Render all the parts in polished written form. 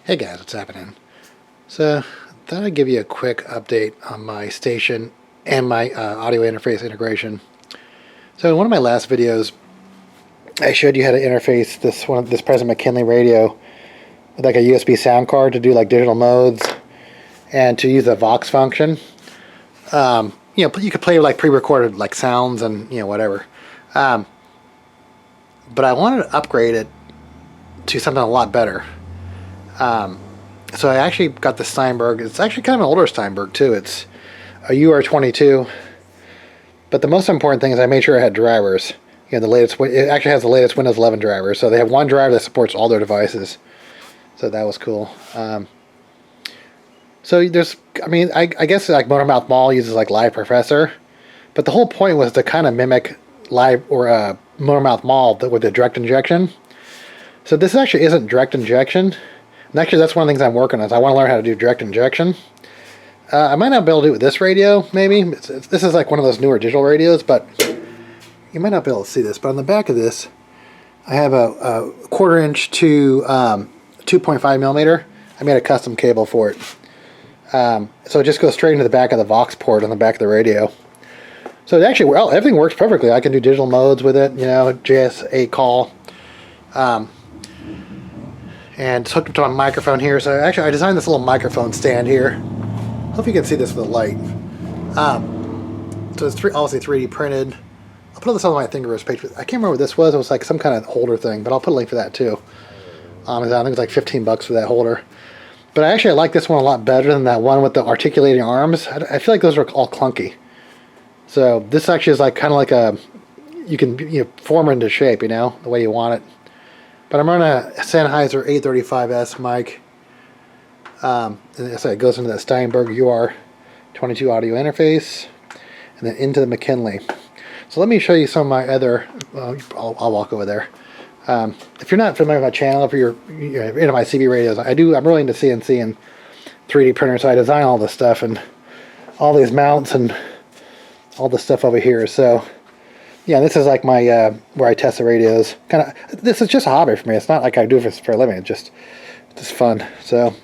Hey guys, what's happening? So, thought I'd give you a quick update on my station and my audio interface integration. So in one of my last videos, I showed you how to interface this President McKinley radio with like a USB sound card to do like digital modes and to use the VOX function. You could play like pre-recorded like sounds and whatever. But I wanted to upgrade it to something a lot better. So I actually got the Steinberg. It's actually kind of an older Steinberg too. It's a UR22. But the most important thing is I made sure I had drivers. The latest. It actually has the latest Windows 11 drivers. So they have one driver that supports all their devices. So that was cool. So there's, I guess like Motormouth Maul uses like Live Professor, but the whole point was to kind of mimic Live or Motormouth Maul with the direct injection. So this actually isn't direct injection. And actually, that's one of the things I'm working on. Is I want to learn how to do direct injection. I might not be able to do it with this radio, maybe. This is like one of those newer digital radios, but you might not be able to see this. But on the back of this, I have a 1/4 inch to 2.5 millimeter. I made a custom cable for it. So it just goes straight into the back of the VOX port on the back of the radio. So it actually, well, everything works perfectly. I can do digital modes with it, JS8 call. And it's hooked up to my microphone here. So actually I designed this little microphone stand here. Hope you can see this with the light. So it's obviously 3D printed. I'll put this on my Thingiverse page. I can't remember what this was. It was like some kind of holder thing, but I'll put a link for that too. I think it's like 15 bucks for that holder. But I like this one a lot better than that one with the articulating arms. I feel like those are all clunky. So this actually is like kind of like a, you can form it into shape, the way you want it. But I'm running a Sennheiser 835S mic. And so it goes into that Steinberg UR22 audio interface, and then into the McKinley. So let me show you some of my other. I'll walk over there. If you're not familiar with my channel, if you're into my CB radios, I'm really into CNC and 3D printers. So I design all this stuff and all these mounts and all this stuff over here. So yeah, this is like my where I test the radios. This is just a hobby for me. It's not like I do this for a living. It's just fun. So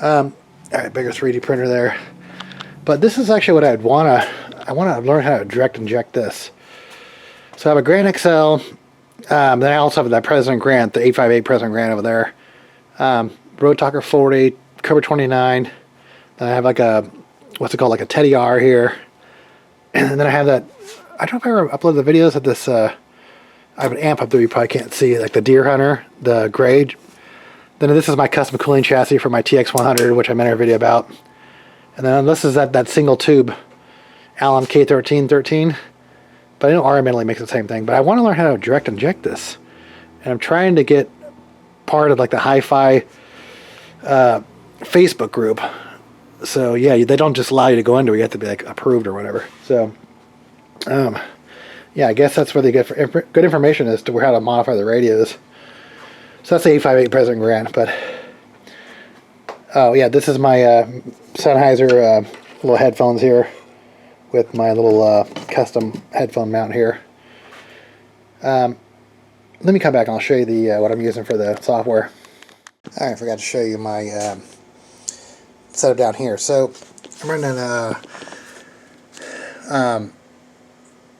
all right, bigger 3D printer there. But this is actually what I want to learn how to direct inject this. So I have a Grant XL. Then I also have that President Grant, the 858 President Grant over there. Road Talker 40, Cover 29. Then I have like a, what's it called, like a Teddy R here. And then I have that, I don't know if I ever uploaded the videos of this, I have an amp up there you probably can't see, like the Deer Hunter, the gray. Then this is my custom cooling chassis for my TX100, which I made a video about. And then this is that single tube Allen K1313. But I know RMNLA makes the same thing. But I want to learn how to direct inject this. And I'm trying to get part of like the HiFi Facebook group. So yeah, they don't just allow you to go into it. You have to be like approved or whatever. So yeah, I guess that's where they get good information as to how to modify the radios. So that's the 858 President Grant. But oh yeah, this is my Sennheiser little headphones here with my little custom headphone mount here. Let me come back and I'll show you the what I'm using for the software. All right, I forgot to show you my setup down here. So I'm running a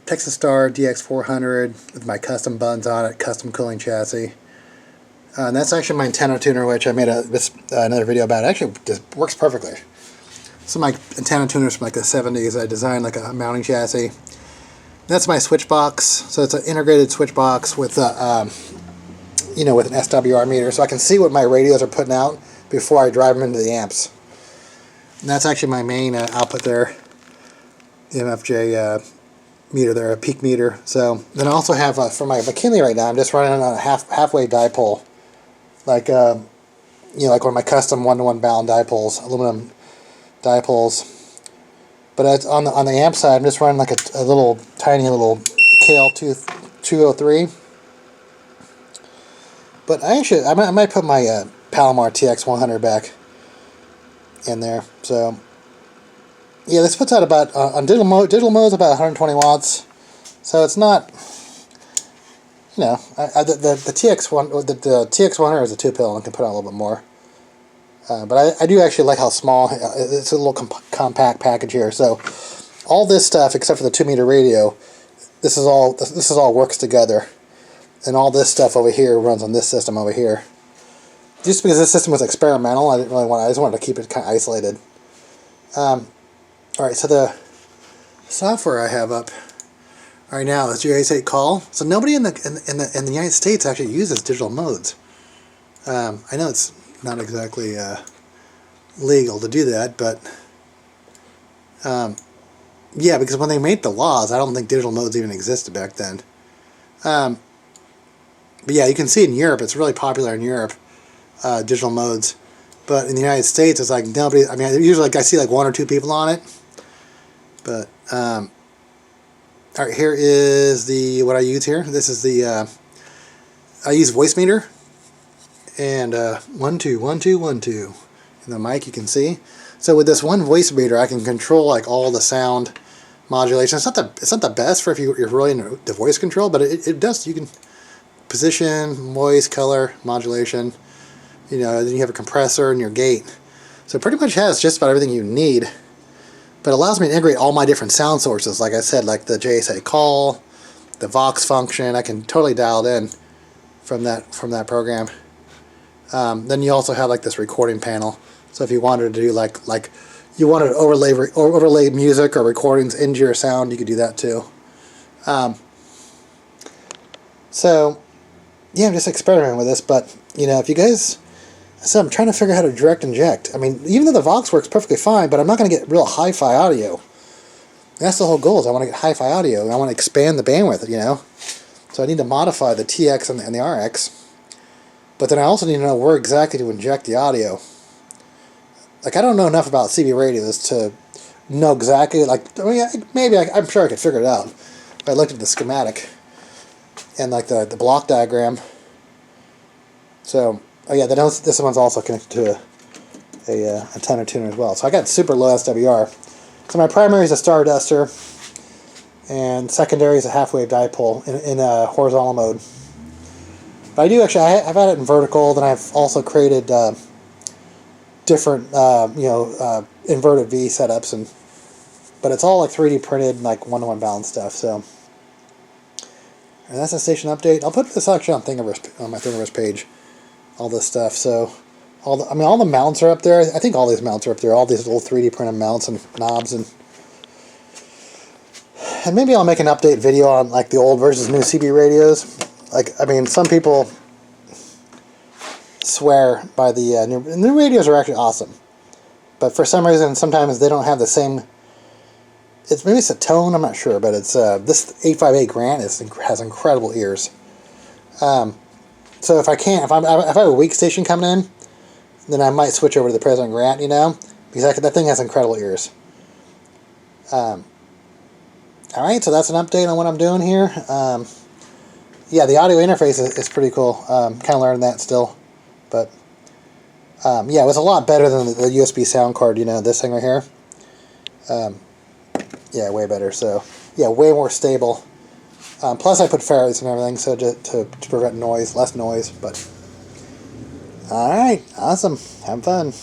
Texas Star DX400 with my custom buttons on it, custom cooling chassis. And that's actually my antenna tuner, which I made another video about. It actually just works perfectly. So my antenna tuners from like the 70s, I designed like a mounting chassis. That's my switch box. So it's an integrated switch box with a, with an SWR meter, so I can see what my radios are putting out before I drive them into the amps. And that's actually my main output there, the MFJ meter there, a peak meter. So then I also have for my McKinley right now, I'm just running on a halfway dipole, like like one of my custom 1-to-1 balun dipoles, aluminum dipoles. But on the amp side, I'm just running like a little tiny little KL203. But I might put my Palomar TX100 back in there. So yeah, this puts out about on digital mode is about 120 watts. So it's not, the TX100 is a 2-pill and can put out a little bit more. But I do actually like how small, it's a little compact package here. So all this stuff, except for the 2-meter radio, this is all works together. And all this stuff over here runs on this system over here. Just because this system was experimental, I just wanted to keep it kind of isolated. Alright, so the software I have up right now is GS8 Call. So nobody in the United States actually uses digital modes. I know it's not exactly legal to do that, but yeah, because when they made the laws, I don't think digital modes even existed back then. But yeah, you can see in Europe, it's really popular in Europe, digital modes. But in the United States, it's like nobody. I mean, usually I see like 1 or 2 people on it. But all right, here is what I use here. This is I use voice meter, and 1 2 1 2 1 2. And the mic you can see. So with this one voice meter, I can control like all the sound modulation. It's not the best for if you're really into the voice control, but it does. You can position, voice, color, modulation. You know, then you have a compressor and your gate. So it pretty much has just about everything you need. But it allows me to integrate all my different sound sources. Like I said, like the JSA call, the VOX function. I can totally dial it in from that program. Then you also have like this recording panel. So if you wanted to do like you wanted to overlay music or recordings into your sound, you could do that too. So yeah, I'm just experimenting with this. But you know, if you guys, so I'm trying to figure out how to direct inject. I mean, even though the VOX works perfectly fine, but I'm not going to get real hi-fi audio. That's the whole goal, is I want to get hi-fi audio, and I want to expand the bandwidth, you know? So I need to modify the TX and the RX. But then I also need to know where exactly to inject the audio. Like, I don't know enough about CB radios to know exactly, like, I mean, maybe I'm sure I could figure it out. If I looked at the schematic and, like, the block diagram. So, oh yeah, this one's also connected to a antenna tuner as well. So I got super low SWR. So my primary is a star duster, and secondary is a half-wave dipole in a horizontal mode. But I do actually, I've had it in vertical. Then I've also created different, inverted V setups, but it's all like 3D printed, like 1-to-1 balance stuff. So, and that's a station update. I'll put this actually on my Thingiverse page. All this stuff. So, all the mounts are up there. I think all these mounts are up there. All these little 3D printed mounts and knobs, and maybe I'll make an update video on like the old versus new CB radios. Like, I mean, some people swear by the new radios are actually awesome, but for some reason, sometimes they don't have the same. Maybe it's a tone. I'm not sure, but it's this 858 Grant has incredible ears. So if I have a weak station coming in, then I might switch over to the President Grant, you know, because that thing has incredible ears. Alright, so that's an update on what I'm doing here. Yeah, the audio interface is pretty cool. Kind of learning that still. But, yeah, it was a lot better than the USB sound card, you know, this thing right here. Yeah, way better. So, yeah, way more stable. Plus I put ferrites and everything, so to prevent noise, less noise, but alright, awesome, have fun.